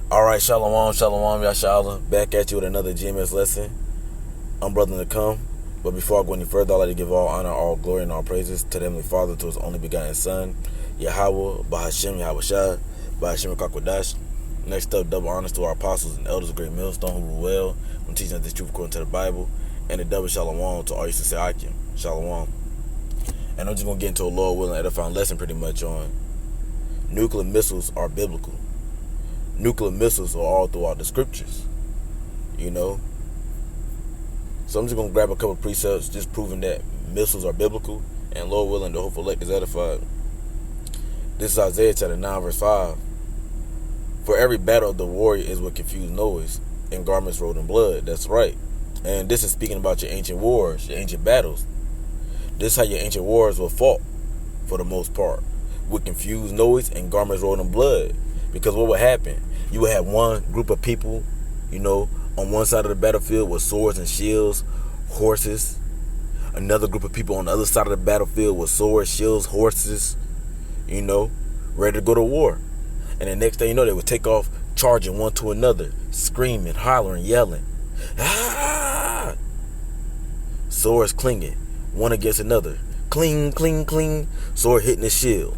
Alright, Shalom, Shalom, Yashala. Back at you with another GMS lesson. I'm Brother to come. But before I go any further, I'd like to give all honor, all glory, and all praises to the Heavenly Father, to His only begotten Son, Yahweh, Bahashem, Yahweh Shah, Bahashem Kakwadash. Next up, double honors to our apostles and elders of Great Millstone who rule well when teaching us the truth according to the Bible. And a double Shalom to all you sincere Akim. Shalom. And I'm just going to get into a Lord willing edifying lesson pretty much on nuclear missiles are biblical. Nuclear missiles are all throughout the scriptures, you know. So I'm just going to grab a couple precepts just proving that missiles are biblical, and Lord willing, the hopeful elect is edified. This is Isaiah chapter 9 verse 5. For every battle of the warrior is with confused noise and garments rolled in blood. That's right. And this is speaking about your ancient wars, your ancient battles. This is how your ancient wars were fought for the most part, with confused noise and garments rolled in blood. Because what would happen? You would have one group of people, you know, on one side of the battlefield with swords and shields, horses. Another group of people on the other side of the battlefield with swords, shields, horses, you know, ready to go to war. And the next thing you know, they would take off charging one to another, screaming, hollering, yelling. Ah! Swords clinging, one against another. Cling, cling, cling. Sword hitting the shield.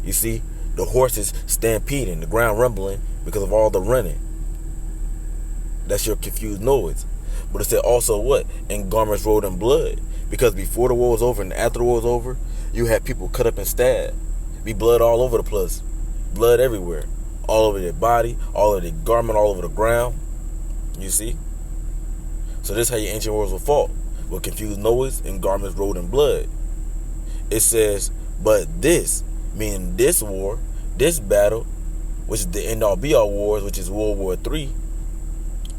You see? The horses stampeding, the ground rumbling because of all the running. That's your confused noise. But it said also what? And garments rolled in blood. Because before the war was over and after the war was over, you had people cut up and stabbed. Be blood all over the place. Blood everywhere. All over their body, all over their garment, all over the ground. You see? So this is how your ancient wars were fought. With confused noise and garments rolled in blood. It says, but this, meaning this war, this battle, which is the end-all be-all wars, which is World War III,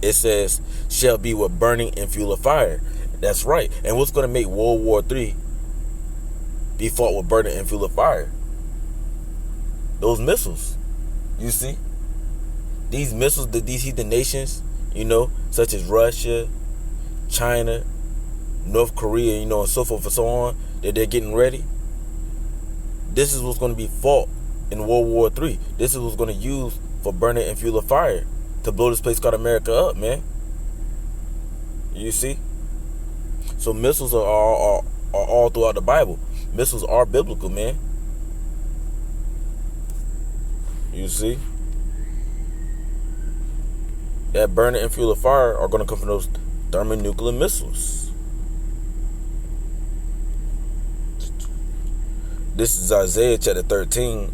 it says, shall be with burning and fuel of fire. That's right. And what's going to make World War III be fought with burning and fuel of fire? Those missiles. You see? These missiles that these heathen nations, you know, such as Russia, China, North Korea, you know, and so forth and so on, that they're getting ready. This is what's going to be fought in World War III. This is what's going to use for burning and fuel of fire to blow this place called America up, man. You see? So missiles are all throughout the Bible. Missiles are biblical, man. You see? That burning and fuel of fire are going to come from those thermonuclear missiles. This is Isaiah chapter 13,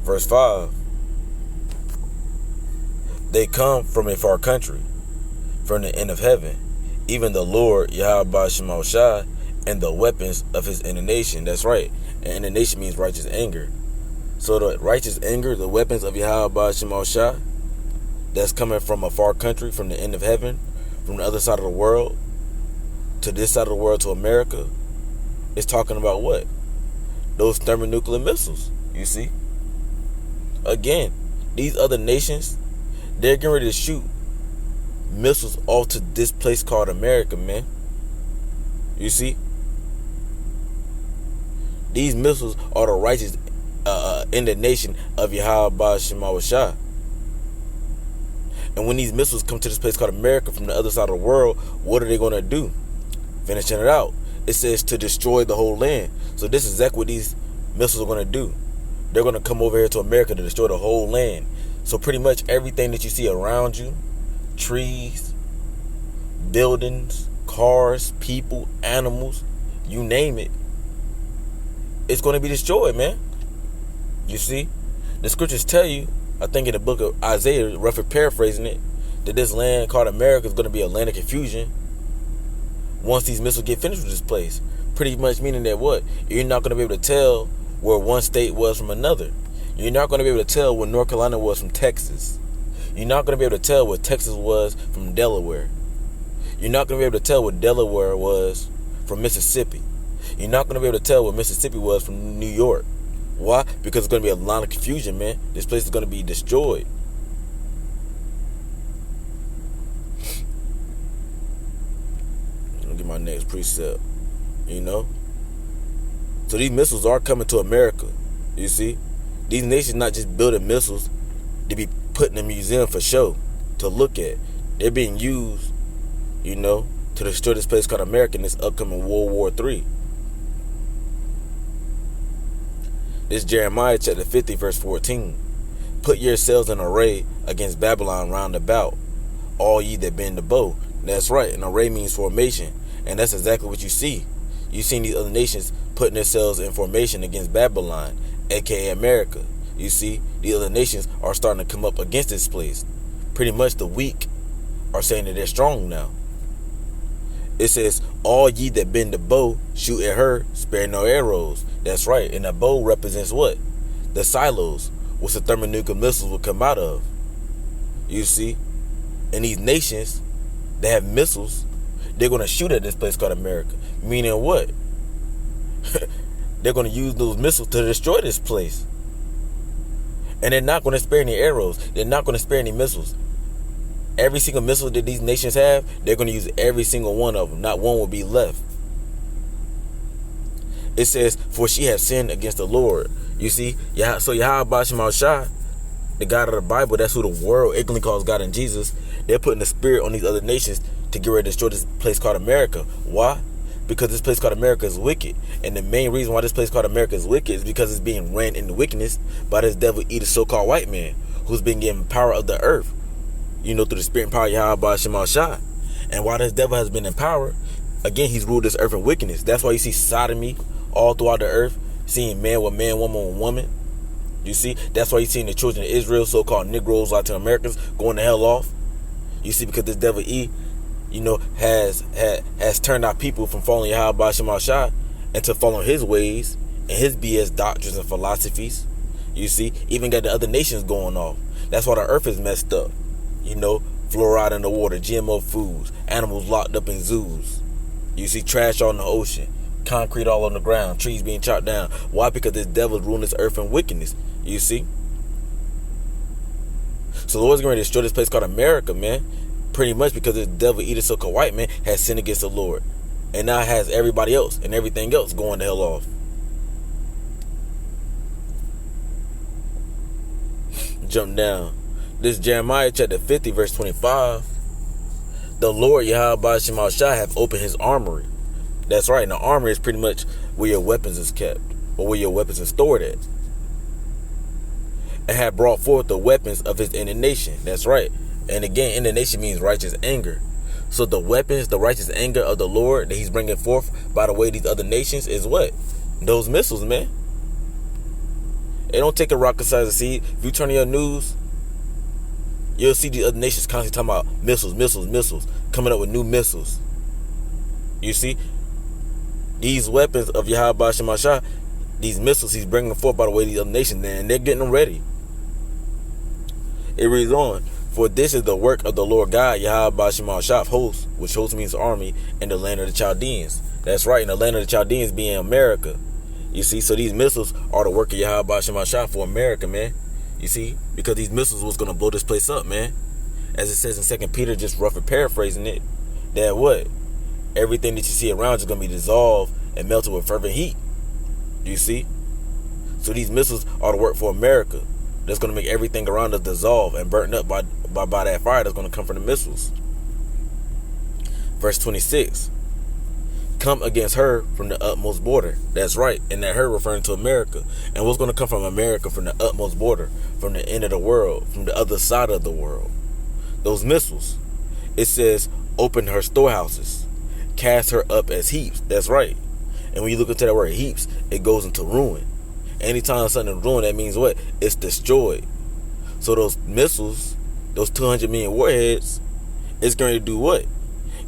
verse 5. They come from a far country, from the end of heaven, even the Lord, Yahweh Shema Shai, and the weapons of his indignation. That's right. And indignation means righteous anger. So the righteous anger, the weapons of Yahweh Shema Shai, that's coming from a far country, from the end of heaven, from the other side of the world, to this side of the world, to America, is talking about what? Those thermonuclear missiles, you see? Again, these other nations, they're getting ready to shoot missiles off to this place called America, man. You see? These missiles are the righteous indignation of Yahweh Shema Shai. And when these missiles come to this place called America from the other side of the world, what are they going to do? Finishing it out. It says to destroy the whole land. So this is exactly what these missiles are going to do. They're going to come over here to America to destroy the whole land. So pretty much everything that you see around you, trees, buildings, cars, people, animals, you name it, it's going to be destroyed, man. You see? The scriptures tell you, I think in the book of Isaiah, roughly paraphrasing it, that this land called America is going to be a land of confusion once these missiles get finished with this place. Pretty much meaning that what? You're not going to be able to tell where one state was from another. You're not going to be able to tell where North Carolina was from Texas. You're not going to be able to tell where Texas was from Delaware. You're not going to be able to tell where Delaware was from Mississippi. You're not going to be able to tell where Mississippi was from New York. Why? Because it's going to be a lot of confusion, man. This place is going to be destroyed. Let me get my next precept. You know? So these missiles are coming to America. You see? These nations not just building missiles to be put in a museum for show to look at. They're being used, to destroy this place called America in this upcoming World War III. This Jeremiah chapter 50 verse 14. Put yourselves in array against Babylon round about, all ye that bend the bow. That's right, an array means formation, and that's exactly what you see. You seen these other nations putting themselves in formation against Babylon, aka America. You see, the other nations are starting to come up against this place. Pretty much the weak are saying that they're strong now. It says, all ye that bend the bow, shoot at her, spare no arrows. That's right, and a bow represents what? The silos, which the thermonuclear missiles will come out of. You see? And these nations that have missiles, they're going to shoot at this place called America. Meaning what? They're going to use those missiles to destroy this place. And they're not going to spare any arrows. They're not going to spare any missiles. Every single missile that these nations have, they're going to use every single one of them. Not one will be left. It says, for she has sinned against the Lord. You see? So Yahweh Shema Shai, the God of the Bible, that's who the world ignorantly calls God and Jesus. They're putting the spirit on these other nations to get ready to destroy this place called America. Why? Because this place called America is wicked. And the main reason why this place called America is wicked is because it's being ran into wickedness by this devil eater so-called white man who's been given power of the earth, through the spirit and power of Yahweh Shema Shai. And while this devil has been in power, again, he's ruled this earth in wickedness. That's why you see sodomy all throughout the earth, seeing man with man, woman with woman. You see, that's why you're seeing the children of Israel, so-called Negroes, Latin Americans, going the hell off. You see, because this devil has turned our people from following Yahweh Shema Shai into following his ways and his BS doctrines and philosophies. You see, even got the other nations going off. That's why the earth is messed up. Fluoride in the water, GMO foods, animals locked up in zoos. You see, trash all in the ocean, concrete all on the ground, trees being chopped down. Why? Because this devil's ruling this earth in wickedness. You see? So the Lord's going to destroy this place called America, man. Pretty much because this devil eater so-called white man has sinned against the Lord. And now has everybody else and everything else going the hell off. Jump down. This Jeremiah chapter 50 verse 25. The Lord Yahweh Shema Shai have opened his armory. That's right. And the armory is pretty much where your weapons is kept, or where your weapons are stored at. And have brought forth the weapons of his indignation. That's right. And again, indignation means righteous anger. So the weapons, the righteous anger of the Lord that he's bringing forth by the way these other nations is what? Those missiles, man. It don't take a rocket science to see. If you turn on your news, you'll see the other nations constantly talking about missiles, coming up with new missiles. You see? These weapons of Yahweh Shema Shai, these missiles he's bringing forth by the way of these other nations, and they're getting them ready. It reads on, for this is the work of the Lord God, Yahweh Shema Shai of hosts, which host means army, in the land of the Chaldeans. That's right, in the land of the Chaldeans being America. You see, so these missiles are the work of Yahweh Shema Shai for America, man. You see, because these missiles was going to blow this place up, man. As it says in 2 Peter, just roughly paraphrasing it, that what? Everything that you see around is going to be dissolved and melted with fervent heat. You see? So these missiles are the work for America. That's going to make everything around us dissolve and burn up by that fire that's going to come from the missiles. Verse 26. Come against her from the utmost border. That's right. And that her referring to America. And what's going to come from America from the utmost border, from the end of the world, from the other side of the world? Those missiles. It says, open her storehouses. Cast her up as heaps. That's right. And when you look into that word heaps, it goes into ruin. Anytime something is ruined, that means what? It's destroyed. So those missiles, those 200 million warheads, it's going to do what?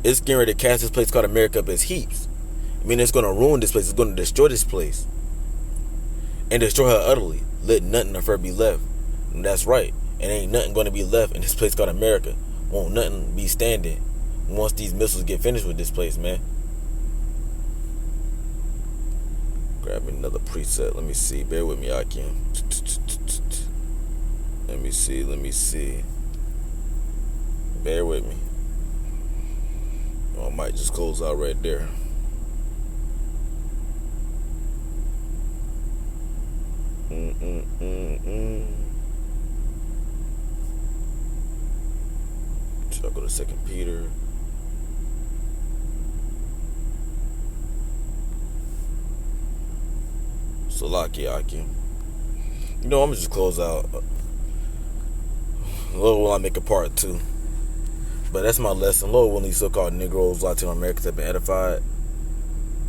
It's going to cast this place called America up as heaps. I mean, it's going to ruin this place. It's going to destroy this place. And destroy her utterly. Let nothing of her be left. And that's right. And ain't nothing going to be left in this place called America. Won't nothing be standing once these missiles get finished with this place, man. Grab me another preset. Let me see. Bear with me, I can. Let me see. Bear with me. I might just close out right there. Y'all go to 2 Peter. Salaki. You know, I'm gonna just close out. Lord will I make a part 2. But that's my lesson. Lord willing, these so-called Negroes, Latino Americans have been edified.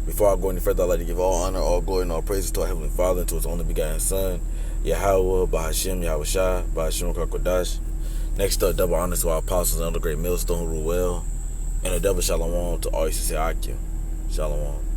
Before I go any further, I'd like to give all honor, all glory, and all praises to our Heavenly Father and to His only begotten Son, Yahweh, Bahashim, Yahweh Shai, Bahashim Kakodash. Next up, double honors to our apostles and other great millstone who rule well. And a double shalom to all you say Akim. Shalom.